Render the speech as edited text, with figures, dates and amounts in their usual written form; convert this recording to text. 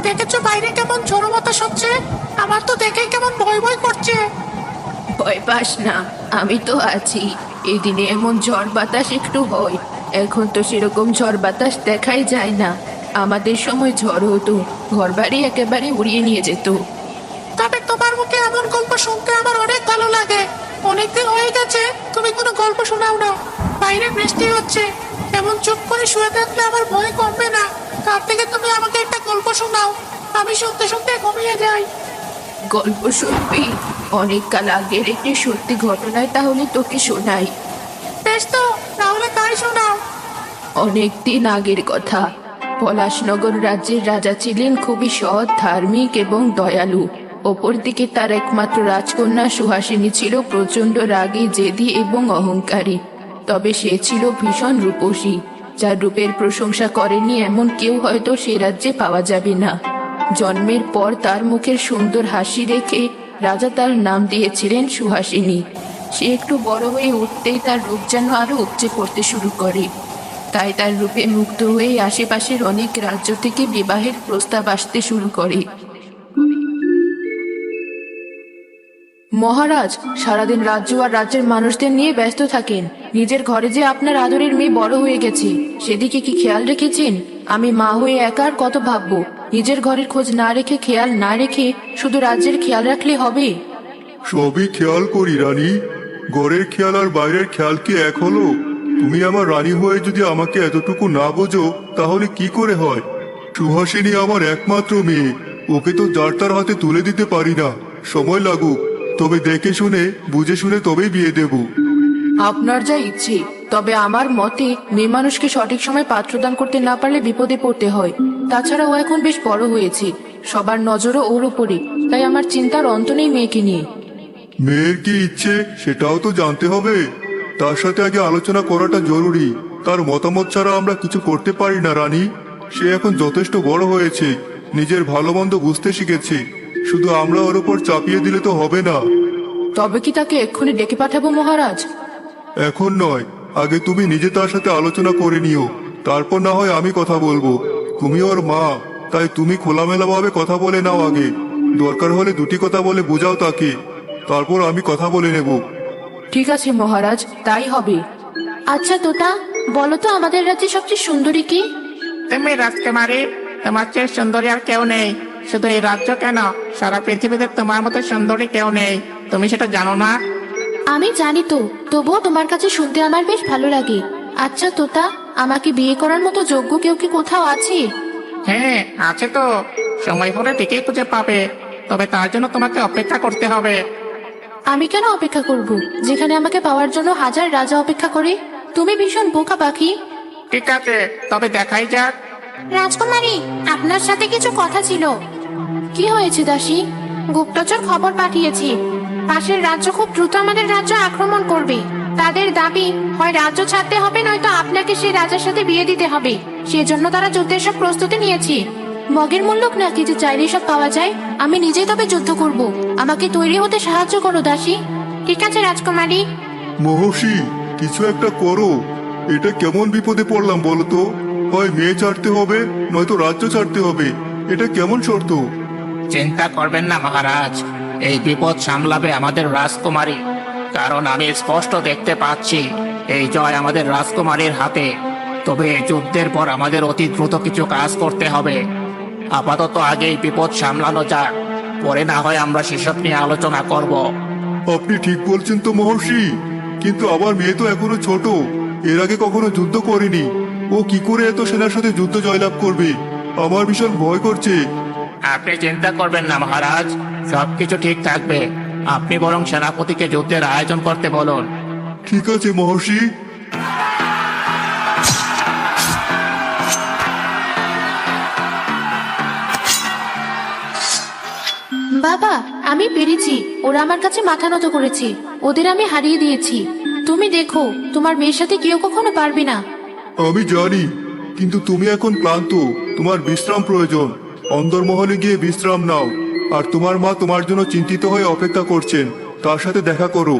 দেখেছো বাইরে কেমন ঝড়ো বাতাস হচ্ছে? আমার তো দেখে কেমন ভয় ভয় করছে। ভয় পাস না, আমি তো আছি। এই দিনে এমন ঝড় বাতাস একটু হয়, এখন তো সেরকম ঝড় বাতাস দেখাই যায় না। আমাদের সময় ঝড় হতো, ঘরবাড়ি একেবারে উড়িয়ে নিয়ে যেত। তবে তোমার মুখে এমন গল্প শুনতে আমার অনেক ভালো লাগে। অনেকদিন হয়ে গেছে তুমি কোনো গল্প শোনাও না। বাইরে বৃষ্টি হচ্ছে, এমন চুপ করে শুয়ে থাকলে আমার ভয় কমবে না। তার থেকে তুমি আমাকে একটা গল্প শোনাও, আমি শুনতে শুনতে ঘুমিয়ে যাই। গল্প শুনবি? অনেক কাল আগের একটি সত্যি ঘটনায় তাহলে তোকে শোনাই। বেশ তো, তাহলে তাই শোনাও। অনেক দিন আগের কথা। পলাশনগর রাজ্যের রাজা ছিলেন খুবই সৎ, ধার্মিক এবং দয়ালু। অপরদিকে তার একমাত্র রাজকন্যা সুহাসিনী ছিল প্রচন্ড রাগী, জেদি এবং অহংকারী। তবে সে ছিল ভীষণ রূপসী। যার রূপের প্রশংসা করেনি এমন কেউ হয়তো সে রাজ্যে পাওয়া যাবে না। জন্মের পর তার মুখের সুন্দর হাসি রেখে রাজা তার নাম দিয়েছিলেন সুহাসিনী। সে একটু বড় হয়ে উঠতেই তার রূপ যেন আরো উপচে পড়তে শুরু করে। তাই তার রূপে মুগ্ধ হয়ে আশেপাশের অনেক রাজ্য থেকে বিবাহের প্রস্তাব আসতে শুরু করে। মহারাজ সারাদিন রাজ্য আর রাজ্যের মানুষদের নিয়ে ব্যস্ত থাকেন। নিজের ঘরে যে আপনার আদরের মেয়ে বড় হয়ে গেছে সেদিকে কি খেয়াল রেখেছেন? আমি মা হয়ে একা আর কত ভাববো। নিজের ঘরের খোঁজ না রেখে, খেয়াল না রেখে শুধু রাজ্যের খেয়াল রাখলে হবে? সবই খেয়াল করি রানী। ঘরের খেয়াল আর বাইরের খেয়াল কি এক হলো? তুমি আমার রানী হয়ে যদি আমাকে এতটুকু না বোঝো তাহলে কি করে হয়? সুহাসিনী আমার একমাত্র মেয়ে, ওকে তো যার তার হাতে তুলে দিতে পারি না। সময় লাগুক, তবে দেখে শুনে বুঝে শুনে তবেই বিয়ে দেব। আপনার যা ইচ্ছে, তবে আমার মতে মেয়ে মানুষকে সঠিক সময় পাত্রদান করতে না পারলে বিপদে পড়তে হয়। তাছাড়া ও এখন বেশ বড় হয়েছে, সবার নজরও ওর উপরে। তাই আমার চিন্তার অন্ত নেই মেয়েকে নিয়ে। মেয়ের কি ইচ্ছে সেটাও তো জানতে হবে। তার সাথে আগে আলোচনা করাটা জরুরি। তার মতামত ছাড়া আমরা কিছু করতে পারি না রানী। সে এখন যথেষ্ট বড় হয়েছে, নিজের ভালো মন্দ বুঝতে শিখেছে। শুধু আমরা ওর উপর চাপিয়ে দিলে তো হবে না। তবে কি তাকে এক্ষুনি ডেকে পাঠাবো মহারাজ? এখন নয়, আগে তুমি নিজে তার সাথে আলোচনা করে নিও, তারপর না হয় আমি কথা বলবো। তুমি ওর মা, তাই তুমি খোলামেলা ভাবে কথা বলে নাও আগে। দরকার হলে দুটি কথা বলে বোঝাও তাকে, তারপর আমি কথা বলে নেব। ঠিক আছে মহারাজ, তাই হবে। আচ্ছা তোতা, বলো তো আমাদের রাজ্যে সবচেয়ে সুন্দরী কি? তুমি রাজকুমারী, তোমার চেয়ে সুন্দরী আর কেউ নেই। শুধু এই রাজ্য কেন, সারা পৃথিবীতে তোমার মতো সুন্দরী কেউ নেই। তুমি সেটা জানো না? আমি জানি তো, তবুও তোমার কাছে শুনতে আমার বেশ ভালো লাগে। আচ্ছা তোতা, আমাকে বিয়ে করার মতো যোগ্য কেউ কি কোথাও আছে? হ্যাঁ আছে তো, সময় হলে ঠিকই খুঁজে পাবে। তবে তার জন্য তোমাকে অপেক্ষা করতে হবে। আমি কেন অপেক্ষা করব, যেখানে আমাকে পাওয়ার জন্য হাজার রাজা অপেক্ষা করে? তুমি ভীষণ বোকা পাখি। ঠিক আছে, তবে দেখাই যাক। রাজকুমারী, আপনার সাথে কিছু কথা ছিল। কি হয়েছে দাসী? গুপ্তচর খবর পাঠিয়েছি, পাশের রাজ্য খুব দ্রুত আমাদের রাজ্য আক্রমণ করবে। তাদের দাবি হয় রাজ্য ছাড়তে হবে, নয়তো আপনাকে সেই রাজার সাথে বিয়ে দিতে হবে। সেজন্য তারা যুদ্ধের সব প্রস্তুতি নিয়েছে। মগের মূল্যক নাকি যে চাইলে সব পাওয়া যায়? আমি নিজেই তবে যুদ্ধ করব। আমাকে তৈরি হতে সাহায্য করো দাসী। ঠিক আছে রাজকুমারী। মহর্ষি, কিছু একটা করো। এটা কেমন বিপদে পড়লাম বলো তো? হয় মেয়ে ছাড়তে হবে, নয়তো রাজ্য ছাড়তে হবে। এটা কেমন শর্ত? চিন্তা করবেন না মহারাজ, এই বিপদ সামলাবে আমাদের রাজকুমারী। কারণ আমি স্পষ্ট দেখতে পাচ্ছি এই জয় আমাদের রাজকুমারীর হাতে। তবে এই যুদ্ধের পর আমাদের অতি দ্রুত কিছু কাজ করতে হবে। আপাতত আগে এই বিপদ সামলানো যাক, পরে না হয় আমরা সেসব নিয়ে আলোচনা করব। আপনি ঠিক বলছেন তো মহর্ষি, কিন্তু আমার মেয়ে তো এখনো ছোট, এর আগে কখনো যুদ্ধ করেনি। ও কি করে এত সেনার সাথে যুদ্ধ জয়লাভ করবে? আমার ভীষণ ভয় করছে। আপনি চিন্তা করবেন না মহারাজ, সবকিছু ঠিক থাকবে। আপনি বরং সেনাপতিকে যুদ্ধের আয়োজন করতে বলুন। ঠিক আছে মহর্ষি। বাবা, আমি পেরেছি। ওরা আমার কাছে মাথা নত করেছে, ওদের আমি হারিয়ে দিয়েছি। তুমি দেখো, তোমার মেয়ের সাথে কেউ কখনো পারবে না। আমি জানি, কিন্তু তুমি এখন ক্লান্ত, তোমার বিশ্রাম প্রয়োজন। অন্দরমহলে গিয়ে বিশ্রাম নাও। আর তোমার মা তোমার জন্য চিন্তিত হয়ে অপেক্ষা করছেন, তার সাথে দেখা করো।